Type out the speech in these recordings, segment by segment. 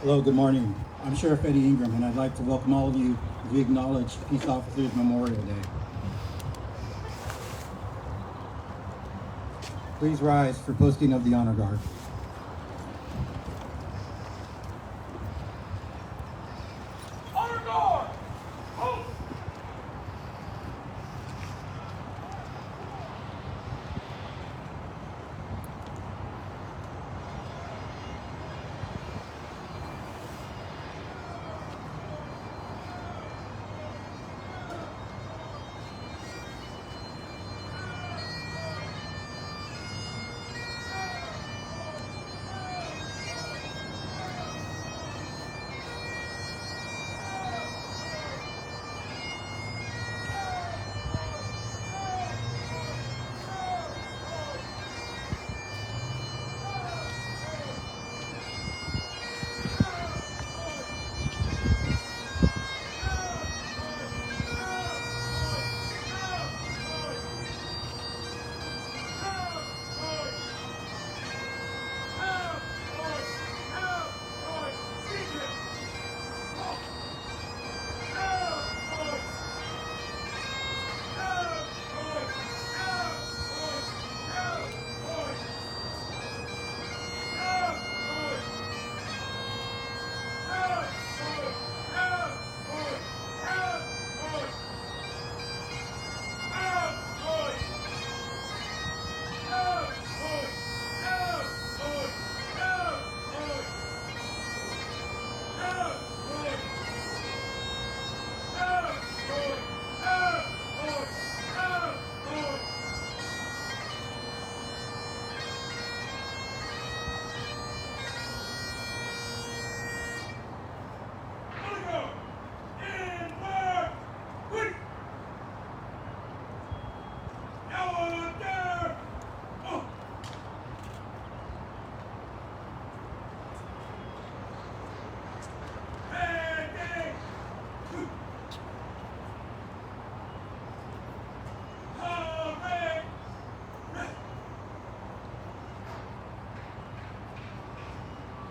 Hello, good morning. I'm Sheriff Eddie Ingram, and I'd like to welcome all of you as we acknowledge Peace Officers Memorial Day. Please rise for posting of the honor guard. Honor guard! Post!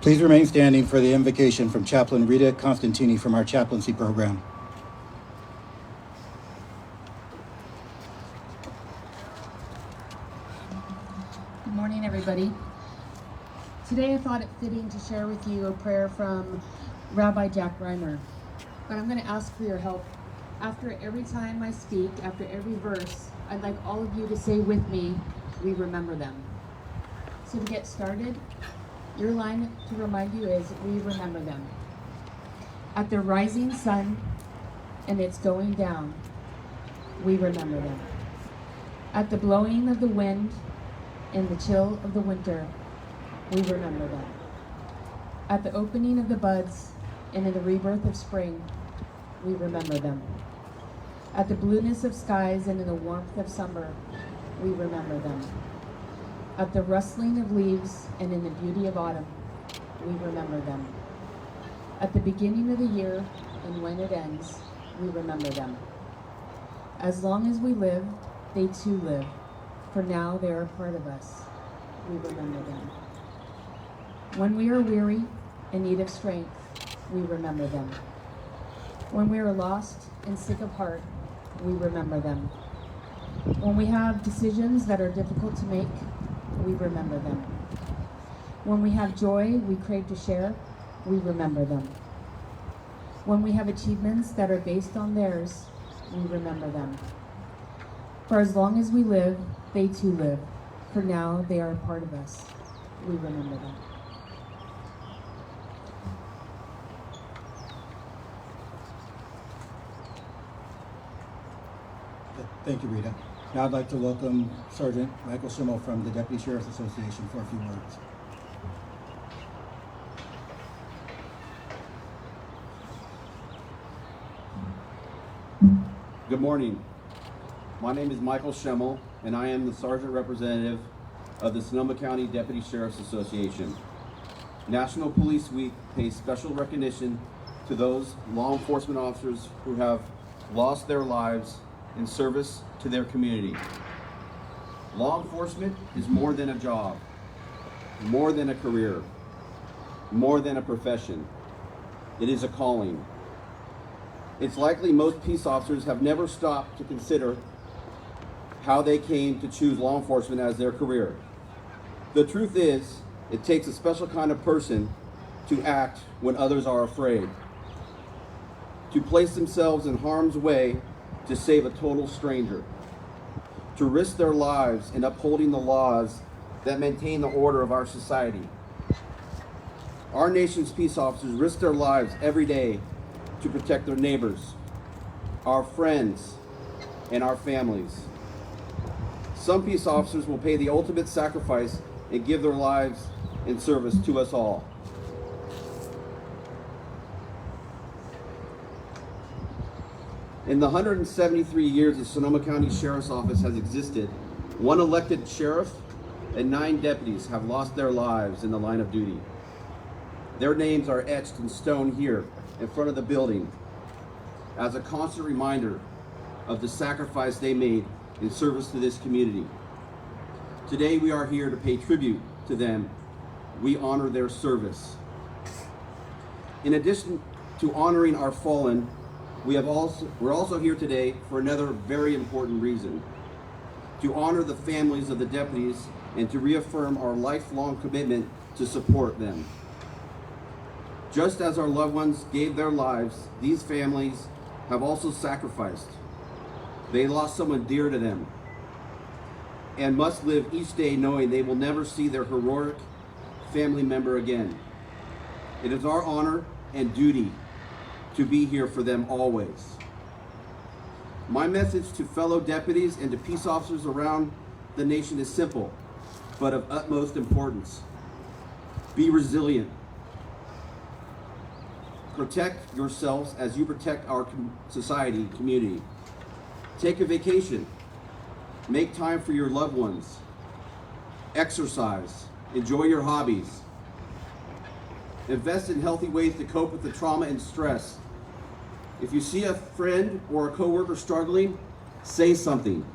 Please remain standing for the invocation from Chaplain Rita Constantini from our chaplaincy program. Good morning, everybody. Today I thought it fitting to share with you a prayer from Rabbi Jack Reimer. But I'm going to ask for your help. After every time I speak, after every verse, I'd like all of you to say with me, "We remember them." So to get started, your line to remind you is, "We remember them." At the rising sun and its going down, we remember them. At the blowing of the wind in the chill of the winter, we remember them. At the opening of the buds and in the rebirth of spring, we remember them. At the blueness of skies and in the warmth of summer, we remember them. At the rustling of leaves and in the beauty of autumn, we remember them. At the beginning of the year and when it ends, we remember them. As long as we live, they too live, for now they are a part of us. We remember them. When we are weary, in need of strength, we remember them. When we are lost and sick of heart, we remember them. When we have decisions that are difficult to make, we remember them. When we have joy we crave to share, we remember them. When we have achievements that are based on theirs, we remember them. For as long as we live, they too live. For now, they are a part of us. We remember them. Thank you, Rita. Now I'd like to welcome Sergeant Michael Schimmel from the Deputy Sheriff's Association for a few words. Good morning. My name is Michael Schimmel, and I am the Sergeant Representative of the Sonoma County Deputy Sheriff's Association. National Police Week pays special recognition to those law enforcement officers who have lost their lives in service to their community. Law enforcement is more than a job, more than a career, more than a profession. It is a calling. It's likely most peace officers have never stopped to consider how they came to choose law enforcement as their career. The truth is, it takes a special kind of person to act when others are afraid, to place themselves in harm's way to save a total stranger, to risk their lives in upholding the laws that maintain the order of our society. Our nation's peace officers risk their lives every day to protect their neighbors, our friends, and our families. Some peace officers will pay the ultimate sacrifice and give their lives in service to us all. In the 173 years the Sonoma County Sheriff's Office has existed, one elected sheriff and 9 deputies have lost their lives in the line of duty. Their names are etched in stone here in front of the building as a constant reminder of the sacrifice they made in service to this community. Today we are here to pay tribute to them. We honor their service. In addition to honoring our fallen, we're also here today for another very important reason: to honor the families of the deputies and to reaffirm our lifelong commitment to support them. Just as our loved ones gave their lives, these families have also sacrificed. They lost someone dear to them and must live each day knowing they will never see their heroic family member again. It is our honor and duty to be here for them always. My message to fellow deputies and to peace officers around the nation is simple, but of utmost importance. Be resilient. Protect yourselves as you protect our society, community. Take a vacation. Make time for your loved ones. Exercise. Enjoy your hobbies. Invest in healthy ways to cope with the trauma and stress. If you see a friend or a coworker struggling, say something.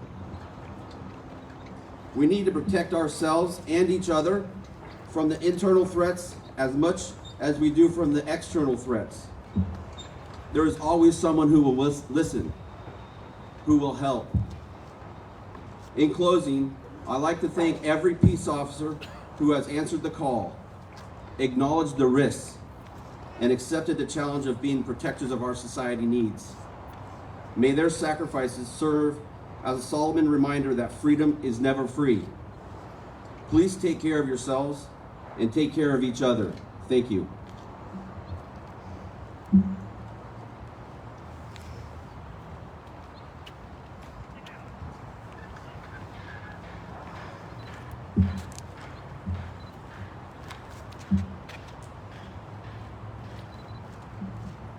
We need to protect ourselves and each other from the internal threats as much as we do from the external threats. There is always someone who will listen, who will help. In closing, I'd like to thank every peace officer who has answered the call, acknowledged the risks, and accepted the challenge of being protectors of our society needs. May their sacrifices serve as a solemn reminder that freedom is never free. Please take care of yourselves and take care of each other. Thank you.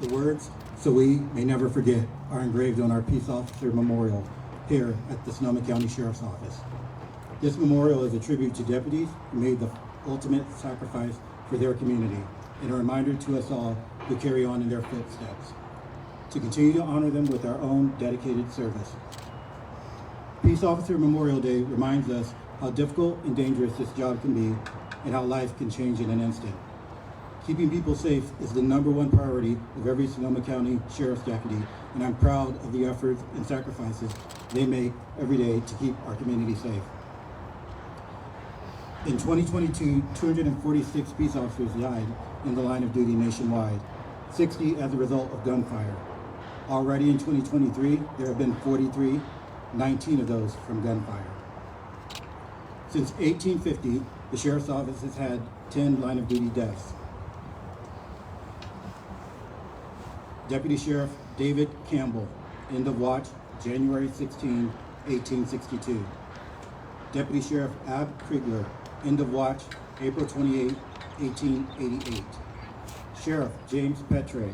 The words, "so we may never forget," are engraved on our Peace Officer Memorial here at the Sonoma County Sheriff's Office. This memorial is a tribute to deputies who made the ultimate sacrifice for their community, and a reminder to us all who carry on in their footsteps, to continue to honor them with our own dedicated service. Peace Officer Memorial Day reminds us how difficult and dangerous this job can be and how life can change in an instant. Keeping people safe is the #1 priority of every Sonoma County Sheriff's deputy, and I'm proud of the efforts and sacrifices they make every day to keep our community safe. In 2022, 246 peace officers died in the line of duty nationwide, 60 as a result of gunfire. Already in 2023, there have been 43, 19 of those from gunfire. Since 1850, the Sheriff's Office has had 10 line of duty deaths. Deputy Sheriff David Campbell, end of watch, January 16, 1862. Deputy Sheriff Ab Kriegler, end of watch, April 28, 1888. Sheriff James Petre,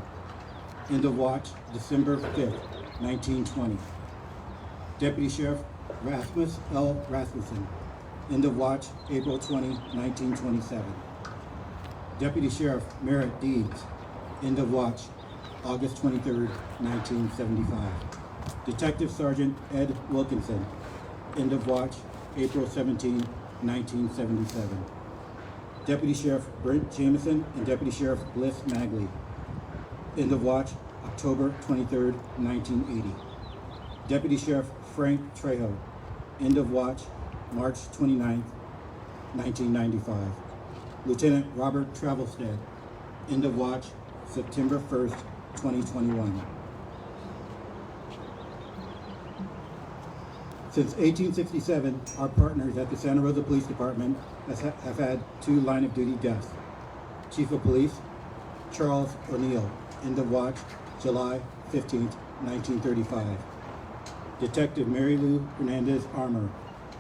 end of watch, December 5th, 1920. Deputy Sheriff Rasmus L. Rasmussen, end of watch, April 20, 1927. Deputy Sheriff Merritt Deeds, end of watch, August 23, 1975. Detective Sergeant Ed Wilkinson, end of watch, April 17, 1977. Deputy Sheriff Brent Jameson and Deputy Sheriff Bliss Magley, end of watch, October 23rd, 1980. Deputy Sheriff Frank Trejo, end of watch, March 29th, 1995. Lieutenant Robert Travelstead, end of watch, September 1st, 2021. Since 1867, our partners at the Santa Rosa Police Department have had 2 line of duty deaths. Chief of Police Charles O'Neill, end of watch, July 15th, 1935. Detective Mary Lou Hernandez Armour,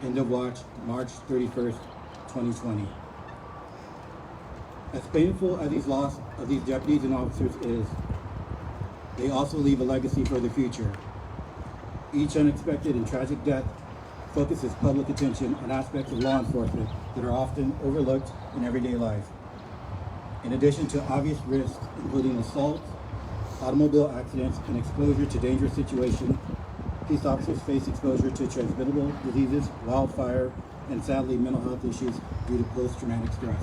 end of watch, March 31st, 2020. As painful as these loss of these deputies and officers is, they also leave a legacy for the future. Each unexpected and tragic death focuses public attention on aspects of law enforcement that are often overlooked in everyday life. In addition to obvious risks, including assaults, automobile accidents, and exposure to dangerous situations, police officers face exposure to transmittable diseases, wildfire, and sadly, mental health issues due to post-traumatic stress.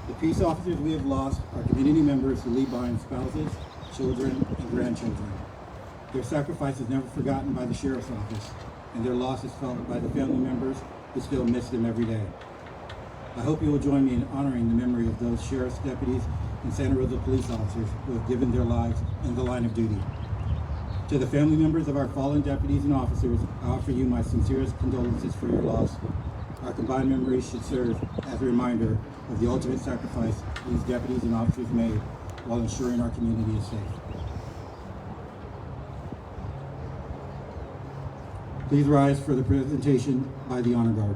The peace officers we have lost are community members who leave behind spouses, children, and grandchildren. Their sacrifice is never forgotten by the Sheriff's Office, and their loss is felt by the family members who still miss them every day. I hope you will join me in honoring the memory of those Sheriff's deputies and Santa Rosa police officers who have given their lives in the line of duty. To the family members of our fallen deputies and officers, I offer you my sincerest condolences for your loss. Our combined memories should serve as a reminder of the ultimate sacrifice these deputies and officers made while ensuring our community is safe. Please rise for the presentation by the Honor Guard.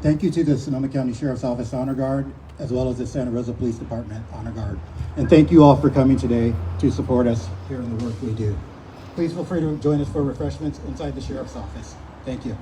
Thank you to the Sonoma County Sheriff's Office Honor Guard, as well as the Santa Rosa Police Department Honor Guard. And thank you all for coming today to support us here in the work we do. Please feel free to join us for refreshments inside the Sheriff's Office. Thank you.